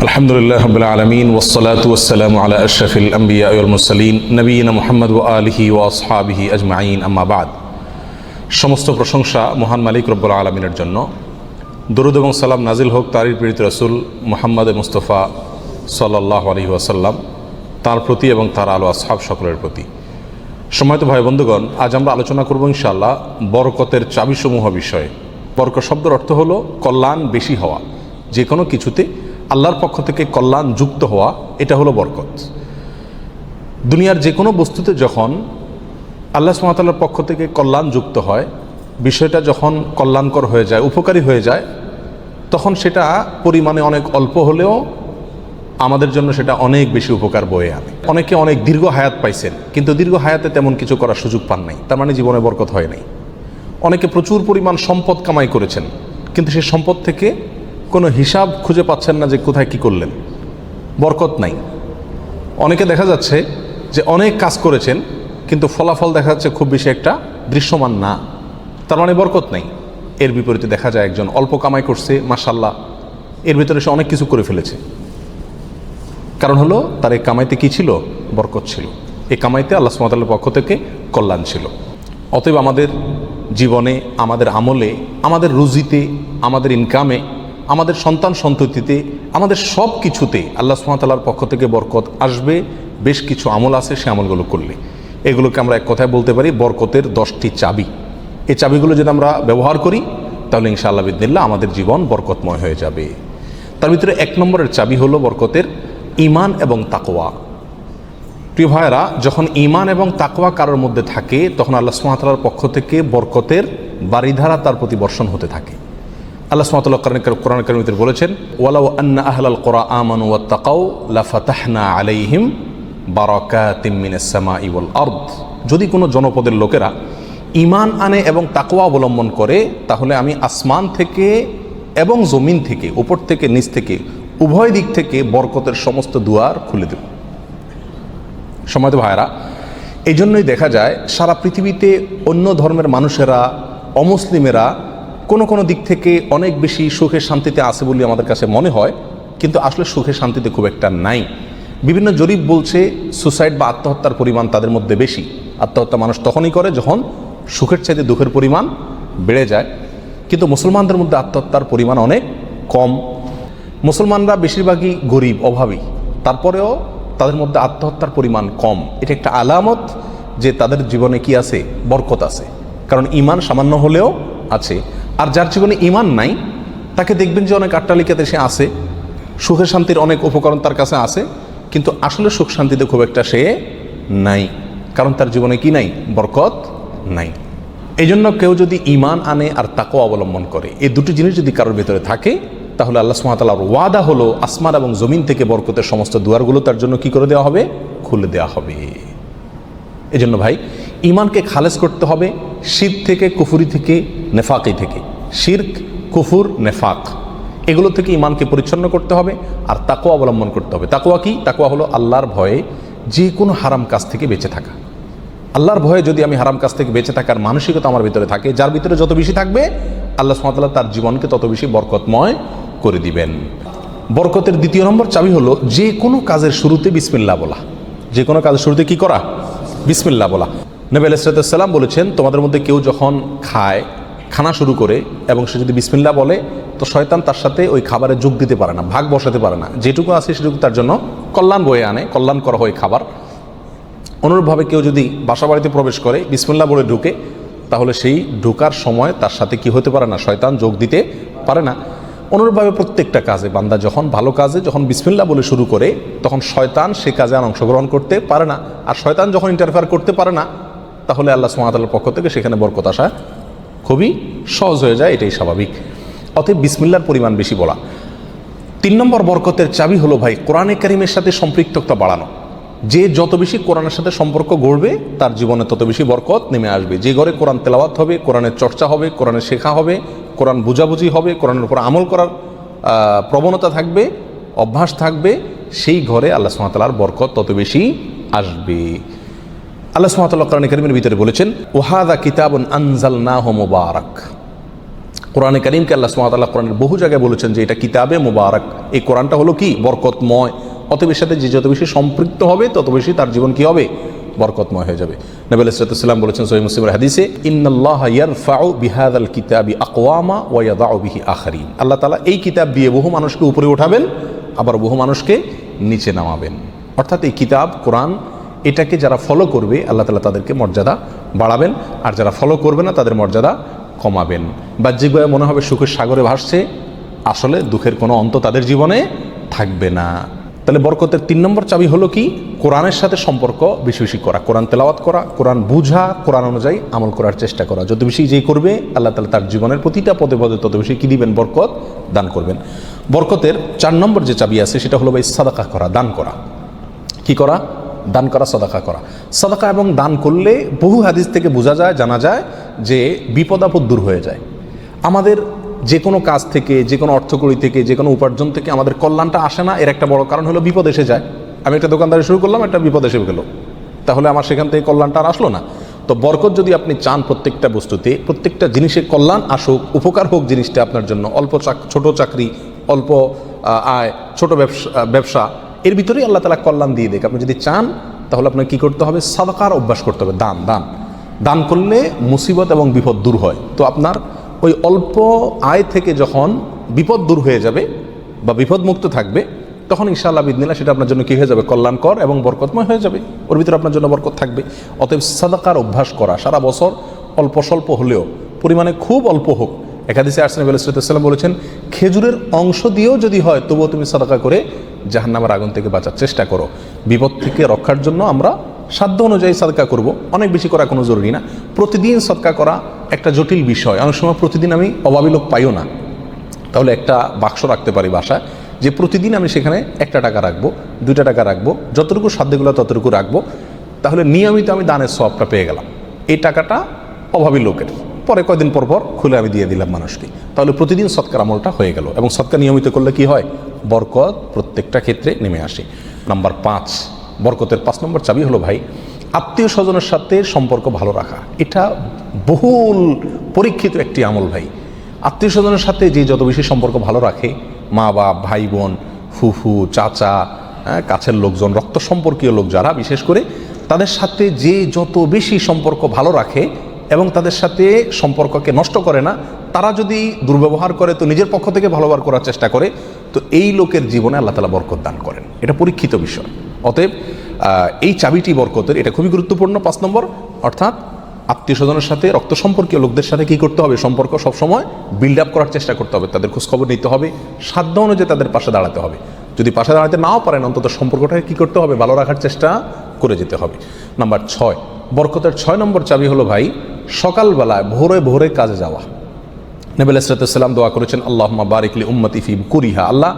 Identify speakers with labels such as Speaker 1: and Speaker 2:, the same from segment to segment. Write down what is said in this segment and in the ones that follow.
Speaker 1: আলহামদুলিল্লাহ রাব্বিল আলামিন ওয়াসসালাতু ওয়াসসালামু আলা আশরাফিল আমবিয়া ওয়াল মুরসালিন নবিয়িনা মুহাম্মদ ওয়া আলিহি ওয়া আসহাবিহি আজমাইন আম্মা বাদ। সমস্ত প্রশংসা মহান মালিক রব্বুল আলামিনের জন্য। দরুদ এবং সালাম নাজিল হোক তারই প্রেরিত রাসূল মুহাম্মদ মুস্তাফা সাল্লাল্লাহু আলাইহি ওয়াসাল্লাম, তার প্রতি এবং তার আলো আসহাব সকলের প্রতি। সম্মানিত ভাই বন্ধুগণ, আজ আমরা আলোচনা করব ইনশাআল্লাহ বরকতের চাবিসমূহ বিষয়ে। বরকত শব্দের অর্থ হলো কল্যাণ বেশি হওয়া, যে কোনো কিছুতে আল্লাহর পক্ষ থেকে কল্যাণ যুক্ত হওয়া, এটা হলো বরকত। দুনিয়ার যে কোনো বস্তুতে যখন আল্লাহ সুবহানাহু ওয়া তাআলার পক্ষ থেকে কল্যাণ যুক্ত হয়, বিষয়টা যখন কল্যাণকর হয়ে যায়, উপকারী হয়ে যায়, তখন সেটা পরিমাণে অনেক অল্প হলেও আমাদের জন্য সেটা অনেক বেশি উপকার বয়ে আনে। অনেকে অনেক দীর্ঘ হায়াত পাইছেন, কিন্তু দীর্ঘ হায়াতে তেমন কিছু করার সুযোগ পান নাই, তার মানে জীবনে বরকত হয় নাই। অনেকে প্রচুর পরিমাণ সম্পদ কামাই করেছেন, কিন্তু সেই সম্পদ থেকে কোনো হিসাব খুঁজে পাচ্ছেন না যে কোথায় কি করলেন, বরকত নাই। অনেকে দেখা যাচ্ছে যে অনেক কাজ করেছেন, কিন্তু ফলাফল দেখা যাচ্ছে খুব বেশি একটা দৃশ্যমান না, তার মানে বরকত নাই। এর বিপরীতে দেখা যায় একজন অল্প কামাই করছে, মাশাআল্লাহ, এর ভিতরে সে অনেক কিছু করে ফেলেছে। কারণ হলো তার এই কামাইতে কি ছিল? বরকত ছিল। এই কামাইতে আল্লাহ সুবহানাহু ওয়া তাআলার পক্ষ থেকে কল্যাণ ছিল। অতএব আমাদের জীবনে, আমাদের আমলে, আমাদের রুজিতে, আমাদের ইনকামে, আমাদের সন্তান সন্ততিতে, আমাদের সব কিছুতে আল্লাহ সুবহানাহু ওয়া তাআলার পক্ষ থেকে বরকত আসবে। বেশ কিছু আমল আছে, সে আমলগুলো করলে এগুলোকে আমরা এক কথায় বলতে পারি বরকতের 10টি চাবি। এই চাবিগুলো যদি আমরা ব্যবহার করি, তাহলে ইনশাআল্লাহ বিদিনিল্লাহ আমাদের জীবন বরকতময় হয়ে যাবে। তার ভিতরে 1 নম্বরের চাবি হলো বরকতের ঈমান এবং তাকওয়া। প্রিয় ভাইয়েরা, যখন ঈমান এবং তাকওয়া কারোর মধ্যে থাকে, তখন আল্লাহ সুবহানাহু ওয়া তাআলার পক্ষ থেকে বরকতের বারিধারা তার প্রতি বর্ষণ হতে থাকে। আল্লাহ সুবহানাহু ওয়া তাআলা কোরআন কারীমে বলেছেন, ওয়ালাউ আন্না আহলাল কুরা আমানু ওয়াত্তাকাউ লাফাতাহনা আলাইহিম বারাকাতিম মিনাস সামাই ওয়াল আরদ। যদি কোনো জনপদের লোকেরা ঈমান আনে এবং তাকওয়া অবলম্বন করে, তাহলে আমি আসমান থেকে এবং জমিন থেকে, উপর থেকে নিচ থেকে, উভয় দিক থেকে বরকতের সমস্ত দুয়ার খুলে দেব। সম্মানিত ভাইরা, এই জন্যই দেখা যায় সারা পৃথিবীতে অন্য ধর্মের মানুষেরা, অমুসলিমেরা কোনো দিক থেকে অনেক বেশি সুখে শান্তিতে আছে বলে আমাদের কাছে মনে হয়, কিন্তু আসলে সুখে শান্তিতে খুব একটা নাই। বিভিন্ন জরিপ বলছে সুসাইড বা আত্মহত্যার পরিমাণ তাদের মধ্যে বেশি। আত্মহত্যা মানুষ তখনই করে যখন সুখের চাইতে দুঃখের পরিমাণ বেড়ে যায়। কিন্তু মুসলমানদের মধ্যে আত্মহত্যার পরিমাণ অনেক কম। মুসলমানরা বেশিরভাগই গরিব, অভাবী, তারপরেও তাদের মধ্যে আত্মহত্যার পরিমাণ কম। এটা একটা আলামত যে তাদের জীবনে কি আছে? বরকত আছে। কারণ ঈমান সামান্য হলেও আছে। আর যার জীবনে ঈমান নাই, তাকে দেখবেন যে অনেক আট্টালিকাতে সে আছে, সুখে শান্তির অনেক উপকরণ তার কাছে আছে, কিন্তু আসলে সুখ শান্তিতে খুব একটা সে নাই। কারণ তার জীবনে কি নাই? বরকত নাই। এই জন্য কেউ যদি ঈমান আনে আর তাকওয়া অবলম্বন করে, এই দুটি জিনিস যদি কারোর ভিতরে থাকে, তাহলে আল্লাহ সুবহানাহু ওয়া তাআলার ওয়াদা হলো আসমান এবং জমিন থেকে বরকতের সমস্ত দুয়ারগুলো তার জন্য কি করে দেওয়া হবে? খুলে দেওয়া হবে। এই জন্য ভাই, ঈমানকে খালেস করতে হবে শিরক থেকে, কুফরি থেকে, নেফাকি থেকে। শিরক, কুফর, নেফাক, এগুলো থেকে ঈমানকে পরিচ্ছন্ন করতে হবে আর তাকওয়া অবলম্বন করতে হবে। তাকওয়া কি? তাকওয়া হলো আল্লাহর ভয়ে যে কোনো হারাম কাজ থেকে বেঁচে থাকা। আল্লাহর ভয়ে যদি আমি হারাম কাজ থেকে বেঁচে থাকার মানসিকতা আমার ভিতরে থাকে, যার ভিতরে যত বেশি থাকবে, আল্লাহ সুবহানাহু ওয়া তাআলা তার জীবনকে তত বেশি বরকতময় করে দিবেন। বরকতের 2 নম্বর চাবি হলো যে কোনো কাজের শুরুতে বিসমিল্লাহ বলা। যে কোনো কাজের শুরুতে কি করা? বিসমিল্লাহ বলা। নবী আলাইহিস সালাম বলেছেন, তোমাদের মধ্যে কেউ যখন খানা শুরু করে এবং সে যদি বিসমিল্লাহ বলে, তো শয়তান তার সাথে ওই খাবারে যোগ দিতে পারে না, ভাগ বসাতে পারে না। যেটুকু আছে সেটুকু তার জন্য কল্যাণ বয়ে আনে, কল্যাণ করা হয় খাবার। অনুরূপভাবে কেউ যদি বাসা বাড়িতে প্রবেশ করে, বিসমিল্লাহ বলে ঢুকে, তাহলে সেই ঢোকার সময় তার সাথে কি হতে পারে না? শয়তান যোগ দিতে পারে না। অনুরূপভাবে প্রত্যেকটা কাজে বান্দা যখন ভালো কাজে যখন বিসমিল্লাহ বলে শুরু করে, তখন শয়তান সে কাজে আর অংশগ্রহণ করতে পারে না। আর শয়তান যখন ইন্টারফেয়ার করতে পারে না, তাহলে আল্লাহ সুবহানাহু ওয়া তাআলার পক্ষ থেকে সেখানে বরকত আসা খুবই সহজ হয়ে যায়। এটাই স্বাভাবিক। অতএব বিসমিল্লাহর পরিমাণ বেশি বলা। 3 নম্বর বরকতের চাবি হলো ভাই কোরআনে কারিমের সাথে সম্পৃক্ততা বাড়ানো। যে যত বেশি কোরআনের সাথে সম্পর্ক গড়বে, তার জীবনে তত বেশি বরকত নেমে আসবে। যে ঘরে কোরআন তেলাওয়াত হবে, কোরআনের চর্চা হবে, কোরআনের শেখা হবে, কোরআন বুঝাবুঝি হবে, কোরআনের উপর আমল করার প্রবণতা থাকবে, অভ্যাস থাকবে, সেই ঘরে আল্লাহ সুবহানাহু ওয়া তাআলার বরকত তত বেশি আসবে। আল্লাহ সুবহানাহু ওয়া তাআলা কোরআন কারীমের ভিতরে বলেছেন, ওয়াহাদা কিতাবুন আনজালনাহু মুবারাক। কোরআনে কারীমকে আল্লাহ সুবহানাহু ওয়া তাআলা কোরআনের বহু জায়গায় বলেছেন যে এটা কিতাবে মুবারাক, এই কোরআনটা হলো কি বরকতময়, অতএব এর সাথে যে যত বেশি সম্পৃক্ত হবে তত বেশি তার জীবন কি হবে, বরকতময় হয়ে যাবে। নবী আলাইহিস সালাম বলেছেন সহিহ মুসলিমের হাদিসে, ইন্নাল্লাহা ইয়ারফাউ বিহাযাল কিতাবি আকওয়ামা ওয়া ইয়াদাউ বিহি আখারিন, আল্লাহ তাআলা এই কিতাব দিয়ে বহু মানুষকে উপরে উঠাবেন, আবার বহু মানুষকে নিচে নামাবেন। অর্থাৎ এই কিতাব কোরআন এটাকে যারা ফলো করবে আল্লাহ তাআলা তাদেরকে মর্যাদা বাড়াবেন, আর যারা ফলো করবে না তাদের মর্যাদা কমাবেন। বাহ্যিকভাবে মনে হবে সুখের সাগরে ভাসছে, আসলে দুঃখের কোনো অন্ত তাদের জীবনে থাকবে না। তাহলে বরকতের 3 নম্বর চাবি হলো কি, কোরআনের সাথে সম্পর্ক বেশি বেশি করা, কোরআন তেলাওয়াত করা, কোরআন বুঝা, কোরআন অনুযায়ী আমল করার চেষ্টা করা। যত বেশি যেই করবে আল্লাহ তাআলা তার জীবনের প্রতিটা পদে পদে তত বেশি কি দিবেন, বরকত দান করবেন। বরকতের 4 নম্বর যে চাবি আছে সেটা হলো ভাই সাদাকা করা, দান করা। কি করা? দান করা, সাদাকা করা। সাদাকা এবং দান করলে বহু হাদিস থেকে বোঝা যায়, জানা যায় যে বিপদ আপদ দূর হয়ে যায়। আমাদের যে কোনো কাজ থেকে, যে কোনো অর্থকড়ি থেকে, যে কোনো উপার্জন থেকে আমাদের কল্যাণটা আসে না, এর একটা বড় কারণ হলো বিপদ এসে যায়। আমি একটা দোকানদারি শুরু করলাম, একটা বিপদ এসে গেল, তাহলে আমার সেখান থেকে কল্যাণটা আর আসলো না। তো বরকত যদি আপনি চান প্রত্যেকটা বস্তুতে, প্রত্যেকটা জিনিসের কল্যাণ আসুক, উপকার হোক জিনিসটা আপনার জন্য, অল্প ছোট চাকরি, অল্প আয়, ছোট ব্যবসা, এর ভিতরেই আল্লাহ তাআলা কল্যাণ দিয়ে দেখ। আপনি যদি চান তাহলে আপনাকে কী করতে হবে, সাদাকার অভ্যাস করতে হবে। দান করলে মুসিবত এবং বিপদ দূর হয়। তো আপনার ওই অল্প আয় থেকে যখন বিপদ দূর হয়ে যাবে বা বিপদ মুক্ত থাকবে, তখন ইনশাআল্লাহ বিদিনিল্লাহ সেটা আপনার জন্য কী হয়ে যাবে, কল্যাণকর এবং বরকতময় হয়ে যাবে। ওর ভিতরে আপনার জন্য বরকত থাকবে। অতএব সাদাকার অভ্যাস করা, সারা বছর অল্প স্বল্প হলেও, পরিমাণে খুব অল্প হোক। এক হাদিসে আসছে নবী আলাইহিস সালাম বলেছেন, খেজুরের অংশ দিয়েও যদি হয় তবুও তুমি সাদাকা করে জাহান্নামের আগুন থেকে বাঁচার চেষ্টা করো। বিপদ থেকে রক্ষার জন্য আমরা সাধ্য অনুযায়ী সাদকা করব, অনেক বেশি করা কোনো জরুরি না। প্রতিদিন সাদকা করা একটা জটিল বিষয়। অনেক সময় প্রতিদিন আমি অভাবী লোক পাইও না, তাহলে একটা বাক্স রাখতে পারি বাসায়, যে প্রতিদিন আমি সেখানে 1 টাকা রাখবো, 2 টাকা রাখবো, যতটুকু সাধ্যগুলো ততটুকু রাখবো, তাহলে নিয়মিত আমি দানের সওয়াবটা পেয়ে গেলাম। এই টাকাটা অভাবী লোকের, পরে কয়দিন পর পর খুলে আমি দিয়ে দিলাম মানুষকে, তাহলে প্রতিদিন সৎকার আমলটা হয়ে গেল। এবং সৎকার নিয়মিত করলে কি হয়, বরকত প্রত্যেকটা ক্ষেত্রে নেমে আসে। নাম্বার 5, বরকতের 5 নম্বর চাবি হলো ভাই, আত্মীয় স্বজনের সাথে সম্পর্ক ভালো রাখা। এটা বহুল পরীক্ষিত একটি আমল ভাই। আত্মীয় স্বজনের সাথে যে যত বেশি সম্পর্ক ভালো রাখে, মা বাপ, ভাই বোন, ফুফু, চাচা, কাছের লোকজন, রক্ত সম্পর্কীয় লোক যারা, বিশেষ করে তাদের সাথে যে যত বেশি সম্পর্ক ভালো রাখে এবং তাদের সাথে সম্পর্ককে নষ্ট করে না, তারা যদি দুর্ব্যবহার করে তো নিজের পক্ষ থেকে ভালো ব্যবহার করার চেষ্টা করে, তো এই লোকের জীবনে আল্লাহ তাআলা বরকত দান করেন। এটা পরীক্ষিত বিষয়। অতএব এই চাবিটি বরকতের, এটা খুবই গুরুত্বপূর্ণ। 5 নম্বর, অর্থাৎ আত্মীয় স্বজনের সাথে, রক্ত সম্পর্কীয় লোকদের সাথে কী করতে হবে, সম্পর্ক সবসময় বিল্ড আপ করার চেষ্টা করতে হবে। তাদের খোঁজখবর নিতে হবে, সাধ্য অনুযায়ী তাদের পাশে দাঁড়াতে হবে। যদি পাশে দাঁড়াতে নাও পারেন, অন্তত সম্পর্কটাকে কী করতে হবে, ভালো রাখার চেষ্টা করে যেতে হবে। নাম্বার 6, বরকতের 6 নম্বর চাবি হলো ভাই, সকালবেলায় ভোরে ভোরে কাজে যাওয়া। নবী আলাইহিস সালাম দোয়া করেছেন, আল্লাহুম্মা বারিক লি উম্মতি ফি বুকুরিহা, আল্লাহ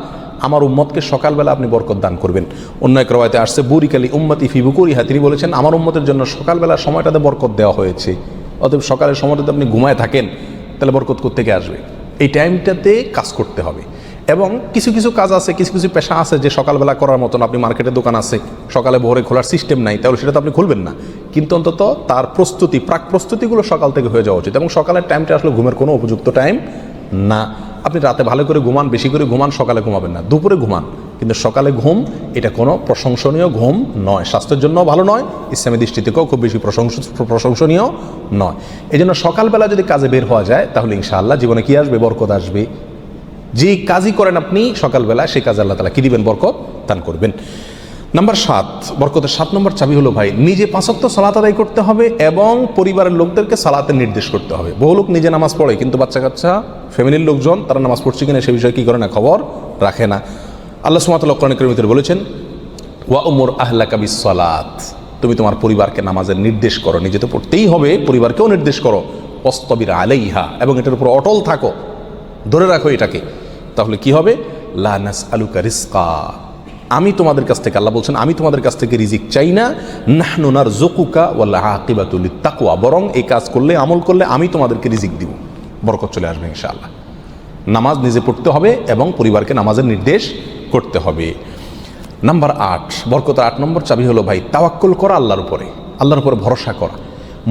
Speaker 1: আমার উম্মতকে সকালবেলা আপনি বরকত দান করবেন। অন্য এক রওয়ায়াতে আসছে বুরিকা লি উম্মতি ফি বুকুরিহা, তিনি বলেছেন আমার উম্মতের জন্য সকালবেলার সময়টাতে বরকত দেওয়া হয়েছে। অতএব সকালের সময়টাতে আপনি ঘুমায় থাকেন, তাহলে বরকত কোত্থেকে আসবে? এই টাইমটাতে কাজ করতে হবে। এবং কিছু কিছু কাজ আছে, কিছু কিছু পেশা আছে যে সকালবেলা করার মতন, আপনি মার্কেটে দোকান আছে, সকালে ভোরে খোলার সিস্টেম নাই, তাহলে সেটা তো আপনি খুলবেন না। কিন্তু অন্তত তার প্রস্তুতি, প্রাক প্রস্তুতিগুলো সকাল থেকে হয়ে যাওয়া উচিত। এবং সকালের টাইমটা আসলে ঘুমের কোনো উপযুক্ত টাইম না। আপনি রাতে ভালো করে ঘুমান, বেশি করে ঘুমান, সকালে ঘুমাবেন না, দুপুরে ঘুমান, কিন্তু সকালে ঘুম এটা কোনো প্রশংসনীয় ঘুম নয়, স্বাস্থ্যের জন্য ভালো নয়, ইসলামী দৃষ্টি থেকেও খুব বেশি প্রশংসনীয় নয়। এই জন্য সকালবেলা যদি কাজে বের হওয়া যায়, তাহলে ইনশাআল্লাহ জীবনে কি আসবে, বরকত আসবে। যে কাজই করেন আপনি সকালবেলা, সেই কাজে আল্লাহ তাআলা কি দিবেন, বরকত দান করবেন। নাম্বার 7, বরকতের 7 নম্বর চাবি হলো ভাই, নিজে 5 ওয়াক্ত সালাত আদায় করতে হবে এবং পরিবারের লোকদেরকে সালাতের নির্দেশ করতে হবে। বহু লোক নিজে নামাজ পড়ে, কিন্তু বাচ্চা কাচ্চা, ফ্যামিলির লোকজন তারা নামাজ পড়ছে কিনা সে বিষয়ে কী করে না, খবর রাখে না। আল্লাহ সুবহানাহু ওয়া তাআলা কোরআন কারীমের ভিতরে বলেছেন, ওয়া উমুর আহলাকা বিস-সালাত, তুমি তোমার পরিবারকে নামাজের নির্দেশ করো। নিজে তো পড়তেই হবে, পরিবারকেও নির্দেশ করো। ওয়াসতাবির আলাইহা, এবং এটার উপর অটল থাকো, ধরে রাখো এটাকে। তাহলে কি হবে, লা নাসআলুকা রিজকা, আমি তোমাদের কাছ থেকে, আল্লাহ বলছেন আমি তোমাদের কাছ থেকে রিজিক চাই না, নাহনু নারযুকুকা ওয়াল আকিবাতু লিত-তাকওয়া, বরং এই কাজ করলে, আমল করলে আমি তোমাদেরকে রিজিক দিব, বরকত চলে আসবে ইনশাআল্লাহ। নামাজ নিজে পড়তে হবে এবং পরিবারকে নামাজের নির্দেশ করতে হবে। নাম্বার 8, বরকতের 8 নম্বর চাবি হলো ভাই, তাওয়াক্কুল করা আল্লাহর উপরে, আল্লাহর উপরে ভরসা করা।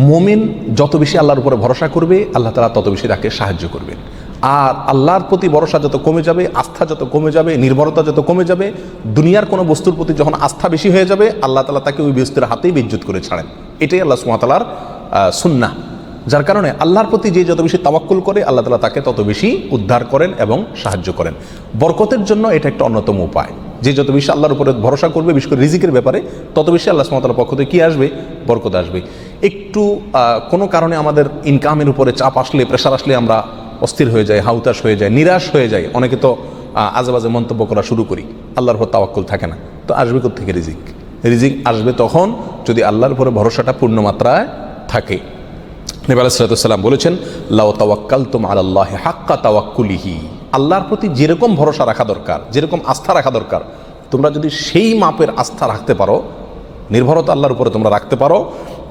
Speaker 1: মুমিন যত বেশি আল্লাহর উপরে ভরসা করবে, আল্লাহ তাআলা তত বেশি তাকে সাহায্য করবেন। আর আল্লাহর প্রতি ভরসা যত কমে যাবে, আস্থা যত কমে যাবে, নির্ভরতা যত কমে যাবে, দুনিয়ার কোনো বস্তুর প্রতি যখন আস্থা বেশি হয়ে যাবে, আল্লাহ তাআলা তাকে ওই বস্তুর হাতেই বেইজ্জত করে ছাড়েন। এটাই আল্লাহ সুবহানাহু ওয়া তাআলার সুন্নাহ। যার কারণে আল্লাহর প্রতি যে যত বেশি তাওয়াক্কুল করে, আল্লাহ তাআলা তাকে তত বেশি উদ্ধার করেন এবং সাহায্য করেন। বরকতের জন্য এটা একটা অন্যতম উপায়। যে যত বেশি আল্লাহর উপরে ভরসা করবে, বিশেষ করে রিজিকের ব্যাপারে, তত বেশি আল্লাহ সুবহানাহু ওয়া তাআলার পক্ষ থেকে কী আসবে? বরকত আসবে। একটু কোনো কারণে আমাদের ইনকামের উপরে চাপ আসলে, প্রেশার আসলে আমরা অস্থির হয়ে যায়, হাউতাশ হয়ে যায়, নিরাশ হয়ে যায়। অনেকে তো আজেবাজে মন্তব্য করা শুরু করি, আল্লাহর উপর তাওয়াক্কুল থাকে না। তো আসবে কোত্থেকে রিজিক? রিজিক আসবে তখন যদি আল্লাহর উপরে ভরসাটা পূর্ণমাত্রায় থাকে। নবী আলাইহিস সালাতু ওয়াস সালাম বলেছেন, লাউ তাওয়াক্কালতুম আলাল্লাহি হাক্কা তাওয়াক্কুলিহি, আল্লাহর প্রতি যেরকম ভরসা রাখা দরকার, যেরকম আস্থা রাখা দরকার, তোমরা যদি সেই মাপের আস্থা রাখতে পারো, নির্ভরতা আল্লাহর উপরে তোমরা রাখতে পারো,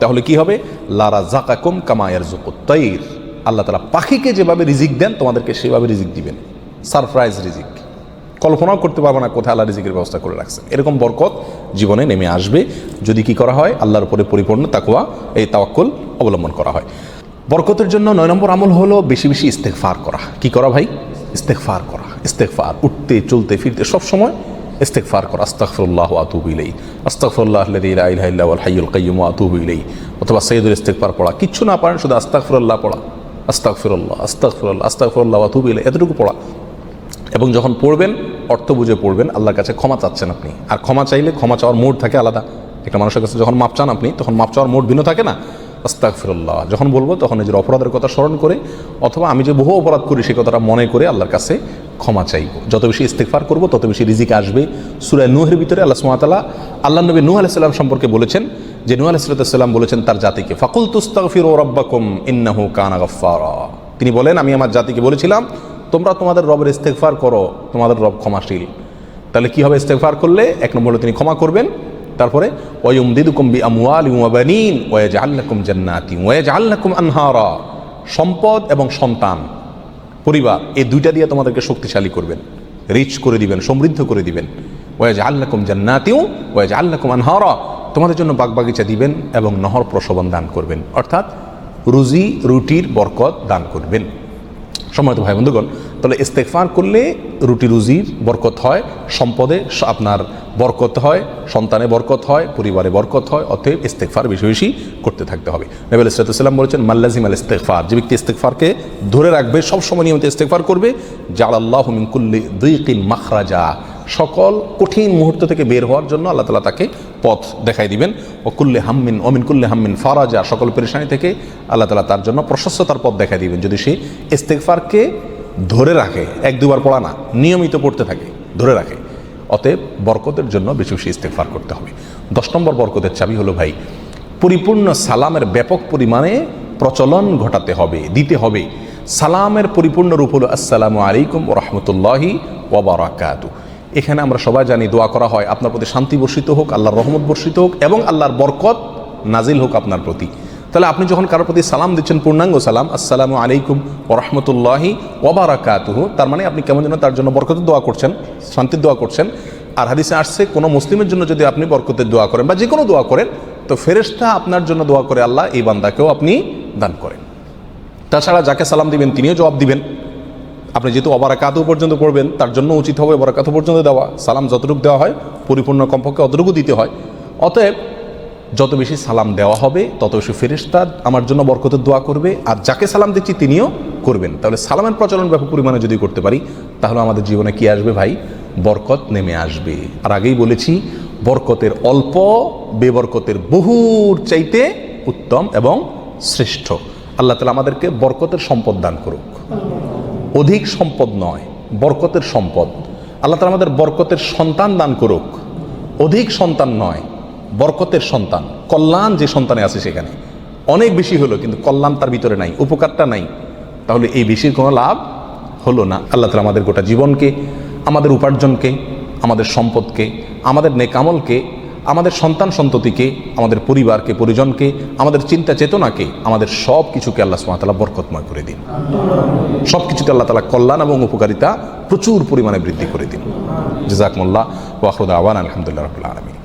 Speaker 1: তাহলে কি হবে? লা রাযাকাকুম কামা ইয়ারযুকুত তাইর, আল্লাহ তাআলা পাখিকে যেভাবে রিজিক দেন তোমাদেরকে সেভাবে রিজিক দিবেন। সারপ্রাইজ রিজিক, কল্পনাও করতে পারবে না কোথায় আল্লাহ রিজিকের ব্যবস্থা করে রাখছেন। এরকম বরকত জীবনে নেমে আসবে যদি কি করা হয়? আল্লাহর উপরে পরিপূর্ণ তাকওয়া, এই তাওয়াক্কুল অবলম্বন করা হয়। বরকতের জন্য 9 নম্বর আমল হলো বেশি বেশি ইস্তেগফার করা। কি করা ভাই? ইস্তেগফার করা। ইস্তেগফার, উঠতে চলতে ফিরতে সব সময় ইস্তেগফার করা। আস্তাগফিরুল্লাহ ওয়া আতুবু ইলাইহি, আস্তাগফিরুল্লাহাল্লাযী লা ইলাহা ইল্লা হুয়াল হাইয়ুল কাইয়্যুম ওয়া আতুবু ইলাইহি। অথবা সাইয়্যিদুল ইস্তেগফার পড়া। কিচ্ছু না পারেন, শুধু আস্তাগফিরুল্লাহ পড়া, আস্তাগফিরুল্লাহ আস্তাগফিরুল্লাহ আস্তাগফিরুল্লাহ ওয়া আতুবু ইলাইহি, এতটুকু পড়া। এবং যখন পড়বেন অর্থ বুঝে পড়বেন, আল্লাহর কাছে ক্ষমা চাচ্ছেন আপনি। আর ক্ষমা চাইলে ক্ষমা চাওয়ার মোড থাকে আলাদা। একটা মানুষের কাছে যখন মাপ চান আপনি, তখন মাপ চাওয়ার মোড ভিন্ন থাকে না? আস্তাগফিরুল্লাহ যখন বলবো তখন নিজের অপরাধের কথা স্মরণ করে, অথবা আমি যে বহু অপরাধ করি সেই কথাটা মনে করে আল্লাহর কাছে ক্ষমা চাইব। যত বেশি ইস্তেগফার করব তত বেশি রিজিক আসবে। সূরা নূহের ভিতরে আল্লাহ সুবহানাহু ওয়া তাআলা আল্লাহর নবী নূহ আলাইহিস সালাম সম্পর্কে বলেছেন যে নূহ আলাইহিস সালাম বলেছেন তার জাতিকে, ফাকুলতুস্তাগফিরু রাব্বাকুম ইন্নাহু কানা গাফফারা। তিনি বলেন, আমি আমার জাতিকে বলেছিলাম তোমরা তোমাদের রবের ইস্তেগফার করো, তোমাদের রব ক্ষমাশীল। তাহলে কি হবে? ইস্তেগফার করলে 1 নম্বর হলো তিনি ক্ষমা করবেন। তারপরে ওয়ায়ুমদিদুকুম বিআমওয়ালিন ওয়া বানিন ওয়া ইয়াজআল লাকুম জান্নাতিন ওয়া ইয়াজআল লাকুম আনহারা। সম্পদ এবং সন্তান, পরিবার, এই দুইটা দিয়ে তোমাদেরকে শক্তিশালী করবেন, রিচ করে দিবেন, সমৃদ্ধ করে দিবেন। ওয়া ইয়াজআল লাকুম জান্নাতিন ওয়া ইয়াজআল লাকুম আনহারা, তোমাদের জন্য বাগবাগিচা দিবেন এবং নহর প্রশোভন দান করবেন, অর্থাৎ রুজি রুটির বরকত দান করবেন। সম্মানিত ভাই বন্ধুগণ, তাহলে ইস্তেগফার করলে রুটি রুজির বরকত হয়, সম্পদে আপনার বরকত হয়, সন্তানে বরকত হয়, পরিবারে বরকত হয়। অতএব ইস্তেগফার বেশি বেশি করতে থাকতে হবে। নবী আলাইহিস সালাম বলেছেন, মাল্লাজিমাল ইস্তেগফার, যে ব্যক্তি ইস্তেগফারকে ধরে রাখবে, সবসময় নিয়মিত ইস্তেগফার করবে, জাআলাল্লাহু মিন কুল্লি যিকিন মাখরাজা, সকল কঠিন মুহূর্ত থেকে বের হওয়ার জন্য আল্লাহ তাআলা তাকে পথ দেখাই দিবেন। ও কুল্লি হাম্মিন ও মিন কুল্লি হাম্মিন ফারাজা, সকল পেরেশানি থেকে আল্লাহ তাআলা তার জন্য প্রশস্ততার পথ দেখাই দিবেন, যদি সে ইস্তেগফারকে ধরে রাখে। 1-2 বার পড়া না, নিয়মিত পড়তে থাকে, ধরে রাখে। অতএব বরকতের জন্য বেশি বেশি ইস্তেগফার করতে হবে। 10 নম্বর বরকতের চাবি হলো ভাই, পরিপূর্ণ সালামের ব্যাপক পরিমাণে প্রচলন ঘটাতে হবে, দিতে হবে। সালামের পরিপূর্ণ রূপ হলো আসসালামু আলাইকুম ওয়া রাহমাতুল্লাহি ওয়া বারাকাতুহু। এখানে আমরা সবাই জানি দোয়া করা হয়, আপনার প্রতি শান্তি বর্ষিত হোক, আল্লাহর রহমত বর্ষিত হোক এবং আল্লাহর বরকত নাজিল হোক আপনার প্রতি। তাহলে আপনি যখন কারোর প্রতি সালাম দিচ্ছেন, পূর্ণাঙ্গ সালাম, আসসালামু আলাইকুম ওয়া রাহমাতুল্লাহি ওয়া বারাকাতুহু, তার মানে আপনি কেমন যেন তার জন্য বরকতের দোয়া করছেন, শান্তির দোয়া করছেন। আর হাদিসে আসছে, কোনো মুসলিমের জন্য যদি আপনি বরকতের দোয়া করেন বা যে কোনো দোয়া করেন, তো ফেরেশতা আপনার জন্য দোয়া করে আল্লাহ এই বান্দাকেও আপনি দান করেন। তাছাড়া যাকে সালাম দিবেন তিনিও জবাব দিবেন। আপনি যেহেতু অবারাকাতু পর্যন্ত পড়বেন, তার জন্য উচিত হবে বরাকাতু পর্যন্ত দেওয়া। সালাম যতটুকু দেওয়া হয় পরিপূর্ণ কমপক্ষে অতটুকু দিতে হয়। অতএব যত বেশি সালাম দেওয়া হবে তত বেশি ফেরেশতা আমার জন্য বরকতের দোয়া করবে, আর যাকে সালাম দিচ্ছি তিনিও করবেন। তাহলে সালামের প্রচলন ব্যাপক পরিমাণে যদি করতে পারি, তাহলে আমাদের জীবনে কি আসবে ভাই? বরকত নেমে আসবে। আর আগেই বলেছি, বরকতের অল্প বেবরকতের বহুর চাইতে উত্তম এবং শ্রেষ্ঠ। আল্লাহ তাআলা আমাদেরকে বরকতের সম্পদ দান করুক। অধিক সম্পদ নয়, বরকতের সম্পদ। আল্লাহ তাআলা আমাদের বরকতের সন্তান দান করুক। অধিক সন্তান নয়, বরকতের সন্তান। কল্যাণ যে সন্তানে আছে সেখানে অনেক বেশি হলো, কিন্তু কল্যাণ তার ভিতরে নাই, উপকারটা নাই, তাহলে এই বেশির কোনো লাভ হলো না। আল্লাহ তাআলা আমাদের গোটা জীবনকে, আমাদের উপার্জনকে, আমাদের সম্পদকে, আমাদের নেক আমলকে, আমাদের সন্তান সন্ততিকে, আমাদের পরিবারকে, পরিজনকে, আমাদের চিন্তা চেতনাকে, আমাদের সব কিছুকে আল্লাহ সুবহানাহু ওয়া তাআলা বরকতময় করে দিন। সব কিছুতে আল্লাহ তাআলা কল্যাণ এবং উপকারিতা প্রচুর পরিমাণে বৃদ্ধি করে দিন। জাযাকুমুল্লাহ ওয়া আখিরু দাওয়ানা আলহামদুলিল্লাহি রাব্বিল আলামিন।